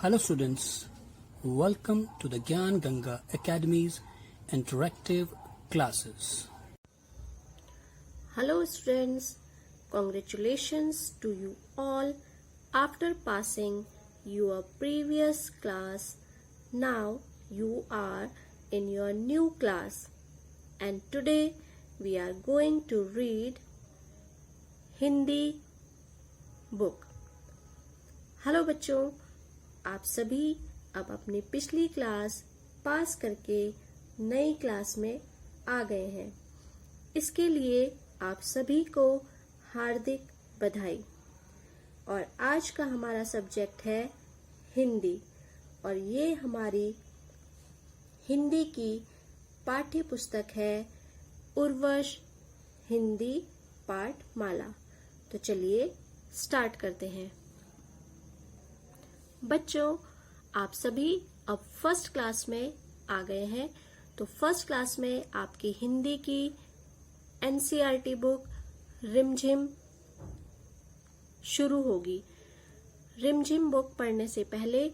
Hello students, welcome to the Gyan Ganga Academy's interactive classes. Hello students, congratulations to you all after passing your previous class. Now you are in your new class and today we are going to read Hindi book. Hello बच्चों, आप सभी अब अपनी पिछली class pass करके नई class में आ गए हैं। इसके लिए आप सभी को हार्दिक बधाई। और आज का हमारा सब्जेक्ट है हिंदी और ये हमारी हिंदी की पाठ्य पुस्तक है उर्वश हिंदी पाठमाला। तो चलिए स्टार्ट करते हैं। बच्चों, आप सभी अब फर्स्ट क्लास में आ गए हैं। तो फर्स्ट क्लास में आपकी हिंदी की एनसीईआरटी बुक रिमझिम शुरू होगी। रिमझिम बुक पढ़ने से पहले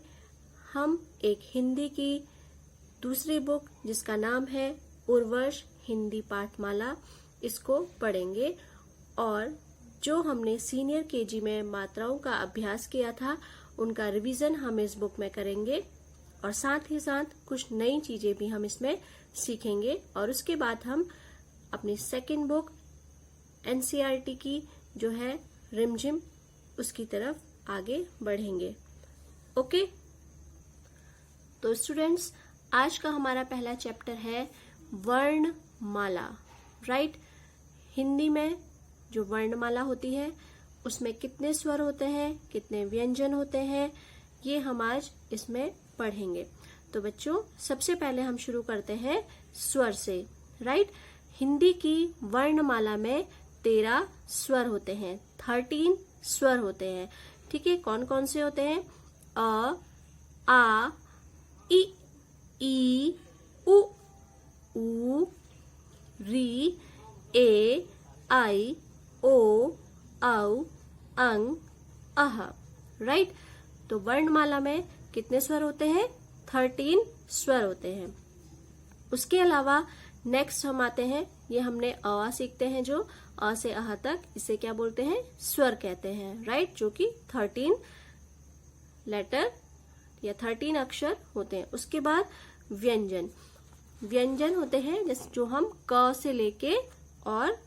हम एक हिंदी की दूसरी बुक जिसका नाम है उर्वश हिंदी पाठमाला, इसको पढ़ेंगे। और जो हमने सीनियर केजी में मात्राओं का अभ्यास किया था उनका रिवीजन हम इस बुक में करेंगे और साथ ही साथ कुछ नई चीजें भी हम इसमें सीखेंगे। और उसके बाद हम अपनी सेकंड बुक एनसीईआरटी की जो है रिमझिम, उसकी तरफ आगे बढ़ेंगे। ओके, तो स्टूडेंट्स, आज का हमारा पहला चैप्टर है वर्णमाला। राइट, हिंदी में जो वर्णमाला होती है उसमें कितने स्वर होते हैं, कितने व्यंजन होते हैं, ये हम आज इसमें पढ़ेंगे। तो बच्चों, सबसे पहले हम शुरू करते हैं स्वर से। राइट, हिंदी की वर्णमाला में 13 स्वर होते हैं, 13 स्वर होते हैं। ठीक है, कौन कौन से होते हैं? अ, आ, ई, उ, री, ए, आई, ओ, औ, अंग, अह। राइट, तो वर्णमाला में कितने स्वर होते हैं? 13 स्वर होते हैं। उसके अलावा नेक्स्ट हम आते हैं, ये हमने अ सीखते हैं, जो अ से अह तक, इसे क्या बोलते हैं? स्वर कहते हैं। राइट, जो कि 13 लेटर या 13 अक्षर होते हैं। उसके बाद व्यंजन, व्यंजन होते हैं जैसे जो हम क से लेके और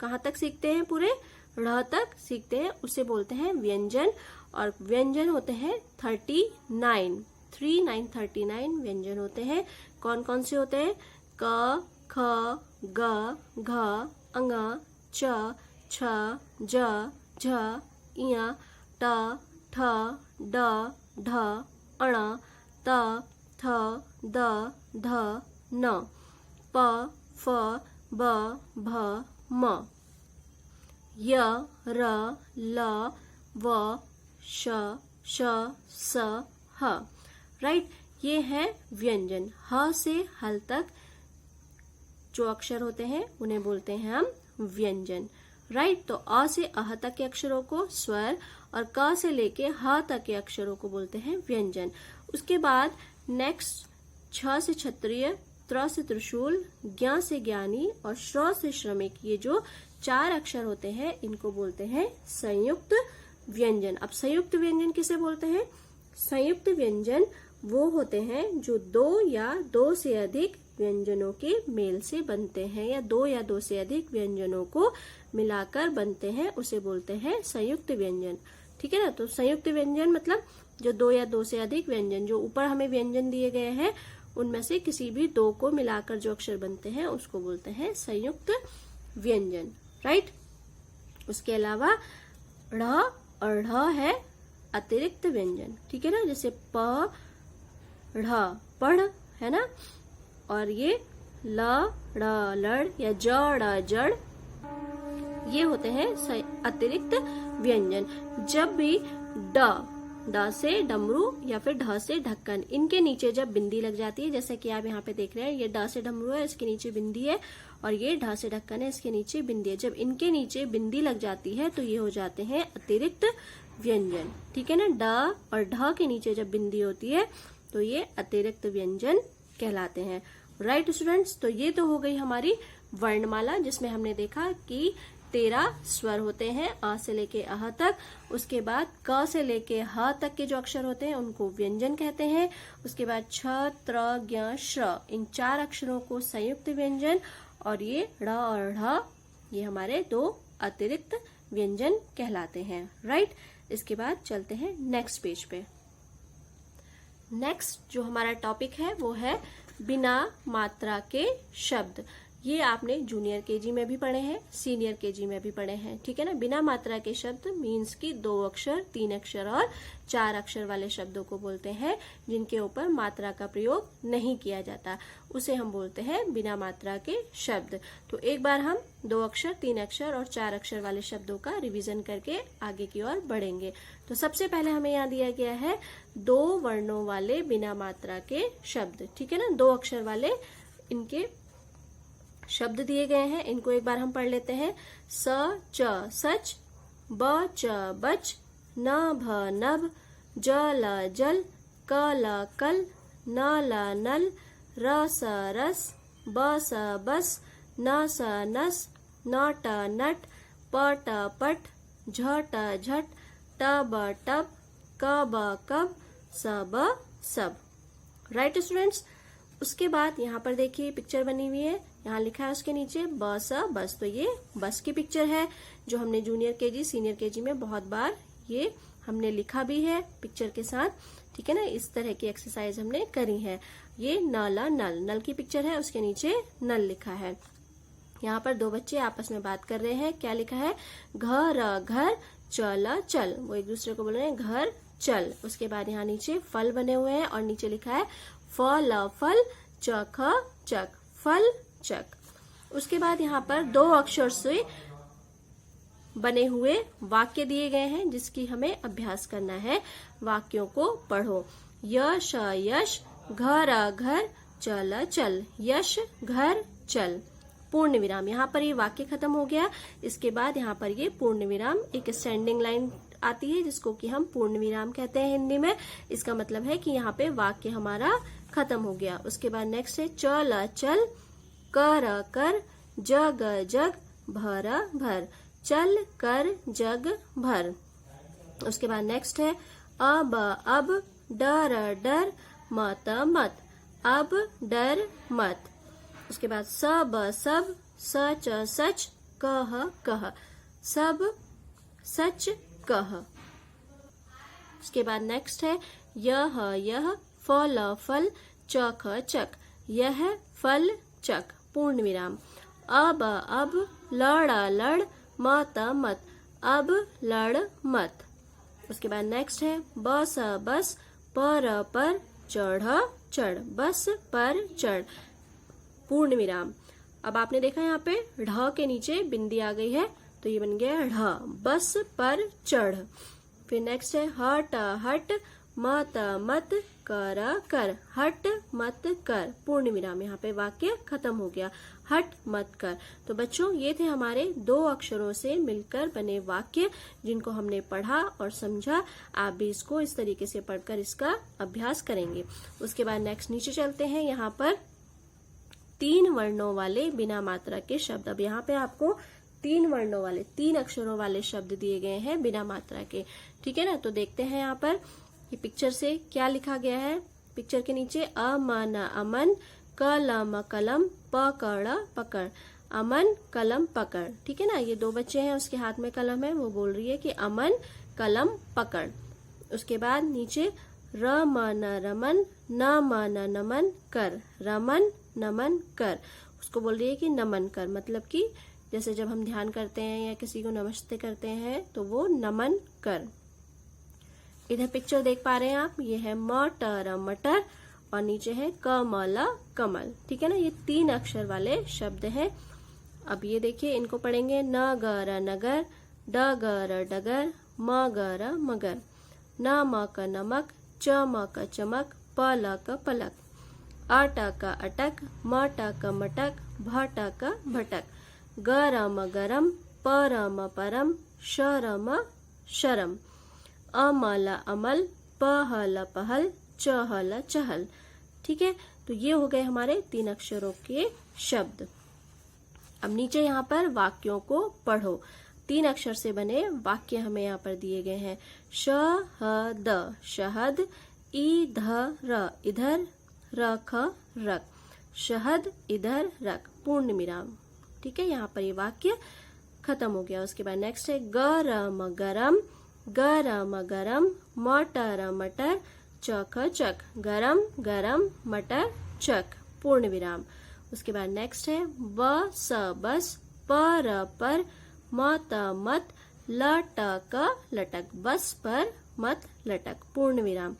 कहाँ तक सीखते हैं? पूरे ढ़ तक सीखते हैं, उसे बोलते हैं व्यंजन। और व्यंजन होते हैं 39 व्यंजन होते हैं। कौन कौन से होते हैं? क, ख, ग, घ, अंग, च, छ, ज, झ, इय, ट, ठ, ड, ढ, अण, त, थ, द, ध, न, प, फ, ब, भ, म, य, र, ल, व, श, स, ह। राइट, ये है व्यंजन। ह से हल तक जो अक्षर होते हैं उन्हें बोलते हैं हम व्यंजन। राइट, तो अ से अह तक के अक्षरों को स्वर और क से लेके ह तक के अक्षरों को बोलते हैं व्यंजन। उसके बाद नेक्स्ट छ से क्षत्रिय, त्र से त्रिशूल, ज्ञ से ज्ञानी और श्र से श्रमिक, ये जो 4 अक्षर होते हैं इनको बोलते हैं संयुक्त व्यंजन। अब संयुक्त व्यंजन किसे बोलते हैं? संयुक्त व्यंजन वो होते हैं जो 2 या 2 से अधिक व्यंजनों के मेल से बनते हैं, या 2 या 2 से अधिक व्यंजनों को मिलाकर बनते हैं, उसे बोलते हैं संयुक्त व्यंजन। ठीक है ना, तो संयुक्त व्यंजन मतलब जो 2 या 2 से अधिक व्यंजन, जो ऊपर हमें व्यंजन दिए गए हैं उनमें से किसी भी 2 को मिलाकर जो अक्षर बनते हैं उसको बोलते हैं संयुक्त व्यंजन। राइट, उसके अलावा ढ़ और ढ है अतिरिक्त व्यंजन। ठीक है ना, जैसे प, ढ़, पढ़ है ना, और ये ल, ड़, लड़ या ज, ड़, जड़, ये होते हैं अतिरिक्त व्यंजन। जब भी ड से डमरू या फिर ढ से ढक्कन, इनके नीचे जब बिंदी लग जाती है, जैसे कि आप यहाँ पे देख रहे हैं, ये ड से डमरू है, इसके नीचे बिंदी है, और ये ढ से ढक्कन है, इसके नीचे बिंदी है। जब इनके नीचे बिंदी लग जाती है तो ये हो जाते हैं अतिरिक्त व्यंजन। ठीक है ना, ड और ढ के नीचे जब बिंदी होती है तो ये अतिरिक्त व्यंजन कहलाते हैं। राइट स्टूडेंट्स, तो ये तो हो गई हमारी वर्णमाला, जिसमें हमने देखा कि 13 स्वर होते हैं अ से लेके अह तक। उसके बाद क से लेके ह तक के जो अक्षर होते हैं उनको व्यंजन कहते हैं। उसके बाद छ, त्र, ज्ञ, श्र, इन 4 अक्षरों को संयुक्त व्यंजन, और ये ढ़ और ढ ये हमारे 2 अतिरिक्त व्यंजन कहलाते हैं। राइट, इसके बाद चलते हैं नेक्स्ट पेज पे। नेक्स्ट जो हमारा टॉपिक है वो है बिना मात्रा के शब्द। ये आपने जूनियर केजी में भी पढ़े हैं, सीनियर केजी में भी पढ़े हैं। ठीक है ना, बिना मात्रा के शब्द मीन्स की 2 अक्षर, 3 अक्षर और 4 अक्षर वाले शब्दों को बोलते हैं, जिनके ऊपर मात्रा का प्रयोग नहीं किया जाता, उसे हम बोलते हैं बिना मात्रा के शब्द। तो एक बार हम 2 अक्षर, 3 अक्षर और 4 अक्षर वाले शब्दों का रिवीजन करके आगे की ओर बढ़ेंगे। तो सबसे पहले हमें यहाँ दिया गया है 2 वर्णों वाले बिना मात्रा के शब्द। ठीक है ना, 2 अक्षर वाले इनके शब्द दिए गए हैं, इनको एक बार हम पढ़ लेते हैं। स च सच, ब च बच, न भ नभ, ज ल जल, क ल कल, न ल नल, र स रस, ब स बस, न स नस, न ट नट, प ट पट, झ ट झट, ट ब टब, क ब कब, स ब सब। राइट स्टूडेंट्स, उसके बाद यहाँ पर देखिए पिक्चर बनी हुई है, यहाँ लिखा है उसके नीचे ब स बस। तो ये बस की पिक्चर है, जो हमने जूनियर केजी, सीनियर केजी में बहुत बार ये हमने लिखा भी है पिक्चर के साथ। ठीक है ना, इस तरह की एक्सरसाइज हमने करी है। ये नल, नल, नल की पिक्चर है, उसके नीचे नल लिखा है। यहाँ पर 2 बच्चे आपस में बात कर रहे हैं। क्या लिखा है? घर, घर, चल, चल। वो एक दूसरे को बोल रहे हैं घर चल। उसके बाद यहाँ नीचे फल बने हुए हैं और नीचे लिखा है फल, फल, चख, चक, फल चक। उसके बाद यहाँ पर 2 अक्षर से बने हुए वाक्य दिए गए हैं, जिसकी हमें अभ्यास करना है। वाक्यों को पढ़ो। यश, यश, घर, घर, चल, चल। यश, घर, चल। पूर्ण विराम, यहाँ पर ये वाक्य खत्म हो गया। इसके बाद यहाँ पर ये पूर्ण विराम, एक स्टैंडिंग लाइन आती है जिसको कि हम पूर्ण विराम कहते हैं हिंदी में। इसका मतलब है कि यहाँ पे वाक्य हमारा खत्म हो गया। उसके बाद नेक्स्ट है चल, चल, कर, कर, जग, जग, भर, भर। चल, कर, जग, भर। उसके बाद नेक्स्ट है अब, अब, डर, डर, मत, मत। अब, डर, मत। उसके बाद सब, सब, सच, सच, कह, कह। सब, सच, कह। उसके बाद नेक्स्ट है यह, यह, फल, फल, चख, चक। यह, फल, चक। पूर्ण विराम। अब, अब, लड़, लड़, मत, मत। अब, लड़, मत। उसके बाद नेक्स्ट है बस, बस, पर, चढ़, चढ़। बस पर चढ़। पूर्ण विराम। अब आपने देखा यहाँ पे ढ के नीचे बिंदी आ गई है, तो ये बन गया ढ। बस पर चढ़। फिर नेक्स्ट है हट, हट, मत, मत, कर, कर। हट, मत, कर। पूर्ण विराम। यहाँ पे वाक्य खत्म हो गया। हट, मत, कर। तो बच्चों, ये थे हमारे 2 अक्षरों से मिलकर बने वाक्य, जिनको हमने पढ़ा और समझा। आप भी इसको इस तरीके से पढ़कर इसका अभ्यास करेंगे। उसके बाद नेक्स्ट नीचे चलते हैं। यहाँ पर 3 वर्णों वाले बिना मात्रा के शब्द। अब यहाँ पे आपको 3 वर्णों वाले, 3 अक्षरों वाले शब्द दिए गए हैं बिना मात्रा के। ठीक है ना, तो देखते हैं यहाँ पर ये पिक्चर से क्या लिखा गया है। पिक्चर के नीचे अमन, अमन, कलम, कलम, पकड़, पकड़। अमन, कलम, पकड़। ठीक है ना, ये 2 बच्चे हैं, उसके हाथ में कलम है, वो बोल रही है कि अमन, कलम, पकड़। उसके बाद नीचे रमन, रमन, नमन, नमन, कर। रमन, नमन, कर। उसको बोल रही है कि नमन कर, मतलब कि जैसे जब हम ध्यान करते हैं या किसी को नमस्ते करते हैं तो वो नमन कर। इधर पिक्चर देख पा रहे हैं आप, ये है मटर, मटर, और नीचे है कमल, कमल। ठीक है ना, ये 3 अक्षर वाले शब्द हैं। अब ये देखिए, इनको पढ़ेंगे नगर, नगर, डगर, डगर, मगर, मगर। नमक, नमक, चमक, चमक, पलक, पलक। अटक, अटक, मटक, मटक, भटक, भटक। गरम, गरम, परम, परम, शरम, शरम। अमल अमल, पहल पहल, चहल चहल। ठीक है, तो ये हो गए हमारे 3 अक्षरों के शब्द। अब नीचे यहाँ पर वाक्यों को पढ़ो। 3 अक्षर से बने वाक्य हमें यहाँ पर दिए गए हैं। शहद शहद, इधर इधर, रख रख, शहद इधर रख, पूर्ण विराम। ठीक है, यहाँ पर ये वाक्य खत्म हो गया। उसके बाद नेक्स्ट है गरम गरम, गरम गरम, मटर मटर, चक चक, गरम गरम, मटर चक, पूर्ण विराम। उसके बाद नेक्स्ट है बस बस, पर, मत मत, लटक लटक, बस पर मत लटक, पूर्ण विराम।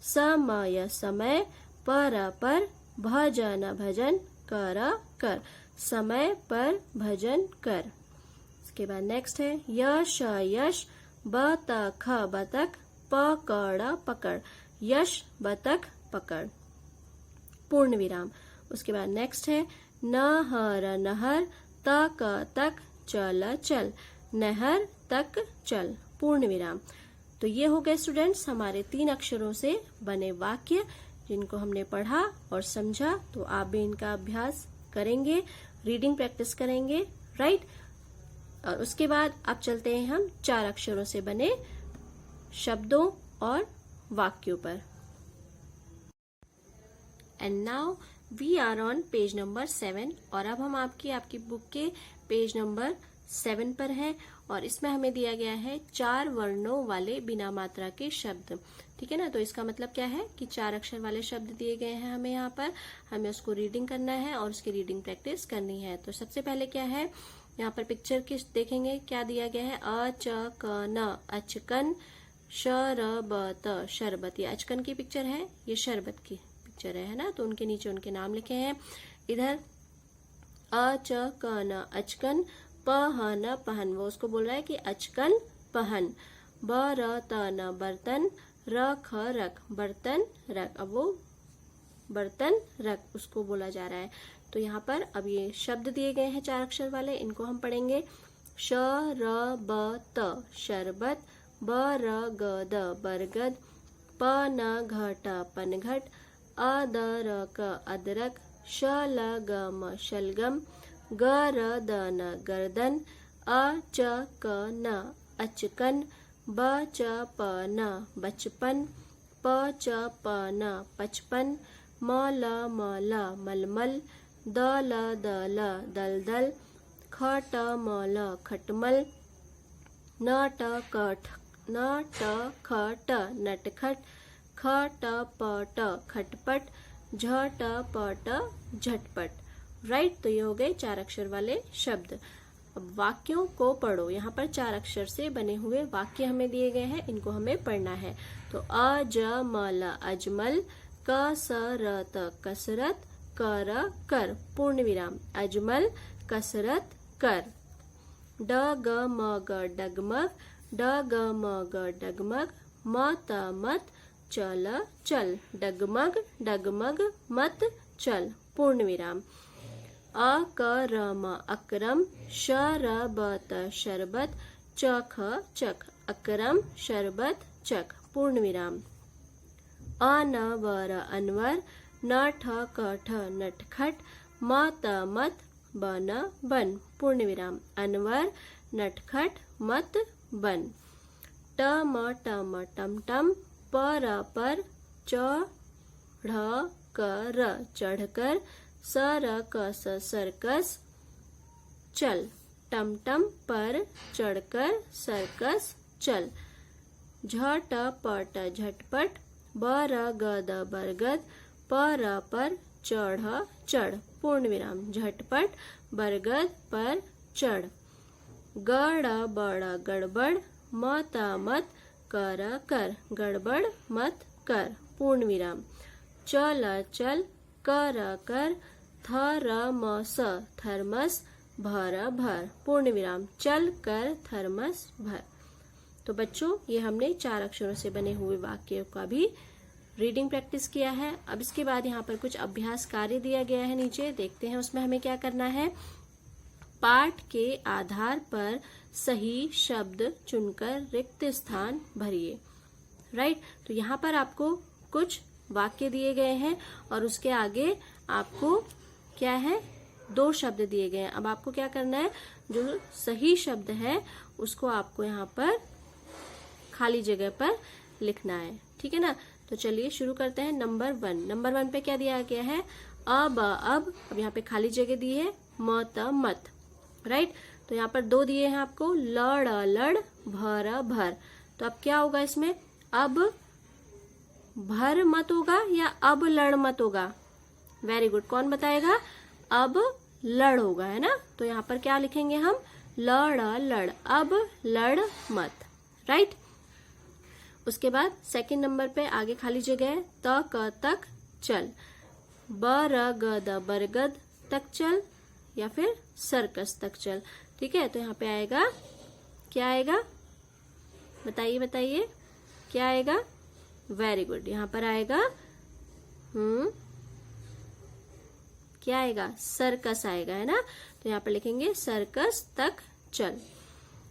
समय समय, पर, भजन भजन, कर, समय पर भजन कर। उसके बाद नेक्स्ट है यश यश, बतख बतख, पकड़ पकड़, यश बतख पकड़, पूर्ण विराम। उसके बाद नेक्स्ट है नहर नहर, तक तक, चल चल, नहर तक चल, पूर्ण विराम। तो ये हो गए स्टूडेंट्स हमारे 3 अक्षरों से बने वाक्य, जिनको हमने पढ़ा और समझा। तो आप भी इनका अभ्यास करेंगे, रीडिंग प्रैक्टिस करेंगे, राइट। और उसके बाद अब चलते हैं हम 4 अक्षरों से बने शब्दों और वाक्यों पर। And now we are on page number 7, और अब हम आपकी बुक के पेज नंबर 7 पर हैं, और इसमें हमें दिया गया है 4 वर्णों वाले बिना मात्रा के शब्द। ठीक है ना, तो इसका मतलब क्या है कि 4 अक्षर वाले शब्द दिए गए हैं हमें यहाँ पर, हमें उसको रीडिंग करना है और उसकी रीडिंग प्रैक्टिस करनी है। तो सबसे पहले क्या है, यहाँ पर पिक्चर की देखेंगे क्या दिया गया है, अचकन अचकन, शरबत शरबत, ये अचकन की पिक्चर है, ये शरबत की पिक्चर है ना, तो उनके नीचे उनके नाम लिखे हैं। इधर अचकन अचकन, पहन पहन, वो उसको बोल रहा है कि अचकन पहन, बर्तन बर्तन, रख रख बर्तन रख, अब वो बर्तन रख उसको बोला जा रहा है। तो यहाँ पर अब ये शब्द दिए गए हैं 4 अक्षर वाले, इनको हम पढ़ेंगे। शरबत शरबत, बरगद बरगद, पनघट पनघट, अदरक अदरक, शलगम शलगम, गरदन गर्दन, अचकन अचकन, बचपन बचपन, पचपन पचपन, मलमल मलमल, दलदल दलदल, खटमल खटमल, नटखट नटखट, खटपट खटपट, झटपट झटपट, राइट। तो ये हो गए 4 अक्षर वाले शब्द। अब वाक्यों को पढ़ो। यहाँ पर 4 अक्षर से बने हुए वाक्य हमें दिए गए हैं, इनको हमें पढ़ना है। तो अजमल अजमल, कसरत कसरत, कर कर, पूर्ण विराम, अजमल कसरत कर। डगमग डगमग, डगमग डगमग, मत मत, चल चल, डगमग डगमग मत चल, पूर्ण विराम। अकरम अकरम, शरबत शरबत, चख चख, अकरम शरबत चख, पूर्ण विराम। अनवर अनवर, नठकठ नटखट, मत मत, बन बन, पूर्ण विराम। अनवर नटखट मत बन। टम टम टम टम, पर, चढ़ कर चढ़कर, सरकस सरकस, चल, टमटम पर चढ़कर सर्कस चल। झटपट झटपट, बरगद बरगद, पर चढ़ चढ़, पूर्ण विराम। झटपट बरगद पर चढ़। गड़बड़ गड़बड़, मत मत, कर कर, गड़बड़ मत कर, पूर्ण विराम। चल चल, कर कर, थर्मस थर्मस, भर भर, पूर्ण विराम। चल कर थर्मस भर। तो बच्चों, ये हमने 4 अक्षरों से बने हुए वाक्यों का भी रीडिंग प्रैक्टिस किया है। अब इसके बाद यहाँ पर कुछ अभ्यास कार्य दिया गया है नीचे, देखते हैं उसमें हमें क्या करना है। पाठ के आधार पर सही शब्द चुनकर रिक्त स्थान भरिए। राइट। तो यहाँ पर आपको कुछ वाक्य दिए गए हैं और उसके आगे आपको क्या है, 2 शब्द दिए गए हैं। अब आपको क्या करना है, जो सही शब्द है उसको आपको यहाँ पर खाली जगह पर लिखना है, ठीक है ना। तो चलिए शुरू करते हैं। नंबर 1, नंबर 1 पे क्या दिया गया है, अब यहाँ पे खाली जगह दी है, मत मत, राइट। तो यहाँ पर 2 दिए हैं आपको, लड़ लड़, भर भर। तो अब क्या होगा इसमें, अब भर मत होगा या अब लड़ मत होगा? वेरी गुड, कौन बताएगा? अब लड़ होगा, है ना। तो यहाँ पर क्या लिखेंगे हम, लड़ लड़, अब लड़ मत, राइट। उसके बाद सेकंड नंबर पे आगे खाली जगह है, त तक चल, बरगद बरगद तक चल, या फिर सर्कस तक चल, ठीक है। तो यहाँ पे आएगा, क्या आएगा, बताइए बताइए, क्या आएगा? वेरी गुड, यहाँ पर आएगा क्या आएगा, सर्कस आएगा, है ना। तो यहाँ पर लिखेंगे सर्कस तक चल।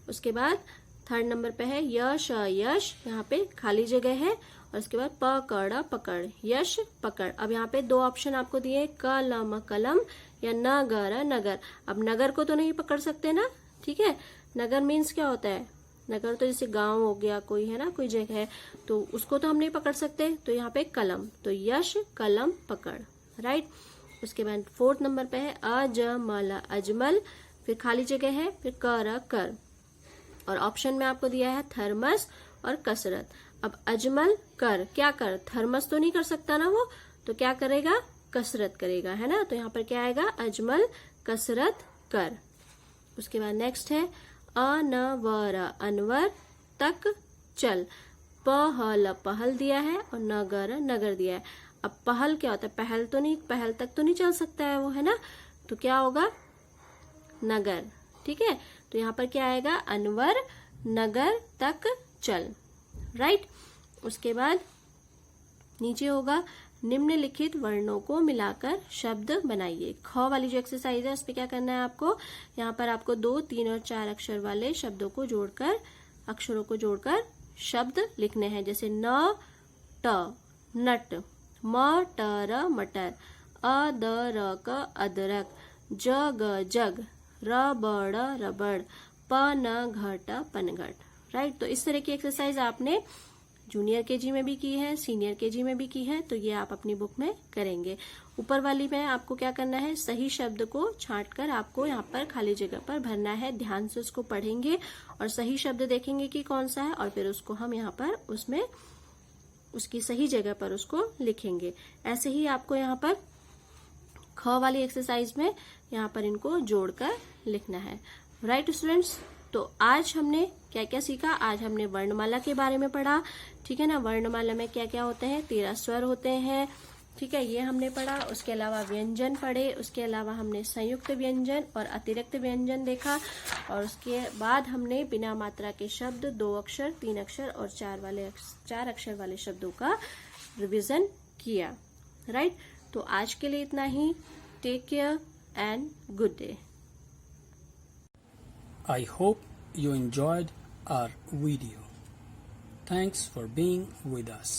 उसके बाद थर्ड नंबर पे है यश यश, यहाँ पे खाली जगह है, और उसके बाद पकड़ पकड़, यश पकड़। अब यहाँ पे 2 ऑप्शन आपको दिए, कलम कलम या नगर नगर। अब नगर को तो नहीं पकड़ सकते ना, ठीक है। नगर मीन्स क्या होता है, नगर तो जैसे गांव हो गया, कोई है ना, कोई जगह है, तो उसको तो हम नहीं पकड़ सकते। तो यहाँ पे कलम, तो यश कलम पकड़, राइट। उसके बाद 4th नंबर पे है अजमल अजमल, फिर खाली जगह है, फिर कर कर, और ऑप्शन में आपको दिया है थर्मस और कसरत। अब अजमल कर, क्या कर, थर्मस तो नहीं कर सकता ना वो, तो क्या करेगा, कसरत करेगा, है ना। तो यहाँ पर क्या आएगा, अजमल कसरत कर। उसके बाद नेक्स्ट है अनवर अनवर तक चल, पहल पहल दिया है और नगर नगर दिया है। अब पहल क्या होता है, पहल तो नहीं, पहल तक तो नहीं चल सकता है वो, है ना। तो क्या होगा, नगर, ठीक है। तो यहाँ पर क्या आएगा, अनवर नगर तक चल, राइट। उसके बाद नीचे होगा निम्नलिखित वर्णों को मिलाकर शब्द बनाइए। ख वाली जो एक्सरसाइज है उस पे क्या करना है आपको, यहाँ पर आपको 2, 3 और 4 अक्षर वाले शब्दों को जोड़कर, अक्षरों को जोड़कर शब्द लिखने हैं। जैसे न ट नट, मटर मटर, अदरक अदरक, जग जग, रबड़ रबड़, पनघट पनघट, राइट। तो इस तरह की एक्सरसाइज आपने जूनियर केजी में भी की है, सीनियर केजी में भी की है, तो ये आप अपनी बुक में करेंगे। ऊपर वाली में आपको क्या करना है, सही शब्द को छांटकर आपको यहाँ पर खाली जगह पर भरना है। ध्यान से उसको पढ़ेंगे और सही शब्द देखेंगे कि कौन सा है, और फिर उसको हम यहाँ पर उसमें उसकी सही जगह पर उसको लिखेंगे। ऐसे ही आपको यहाँ पर ख वाली एक्सरसाइज में यहाँ पर इनको जोड़कर लिखना है, राइट स्टूडेंट्स। तो आज हमने क्या क्या सीखा, आज हमने वर्णमाला के बारे में पढ़ा, ठीक है ना। वर्णमाला में क्या क्या होते हैं, 13 स्वर होते हैं, ठीक है, ये हमने पढ़ा। उसके अलावा व्यंजन पढ़े, उसके अलावा हमने संयुक्त व्यंजन और अतिरिक्त व्यंजन देखा, और उसके बाद हमने बिना मात्रा के शब्द, 2 अक्षर, 3 अक्षर और 4 अक्षर वाले शब्दों का रिवीजन किया, राइट। तो आज के लिए इतना ही। Take care and good day. I hope you enjoyed our video. Thanks for being with us.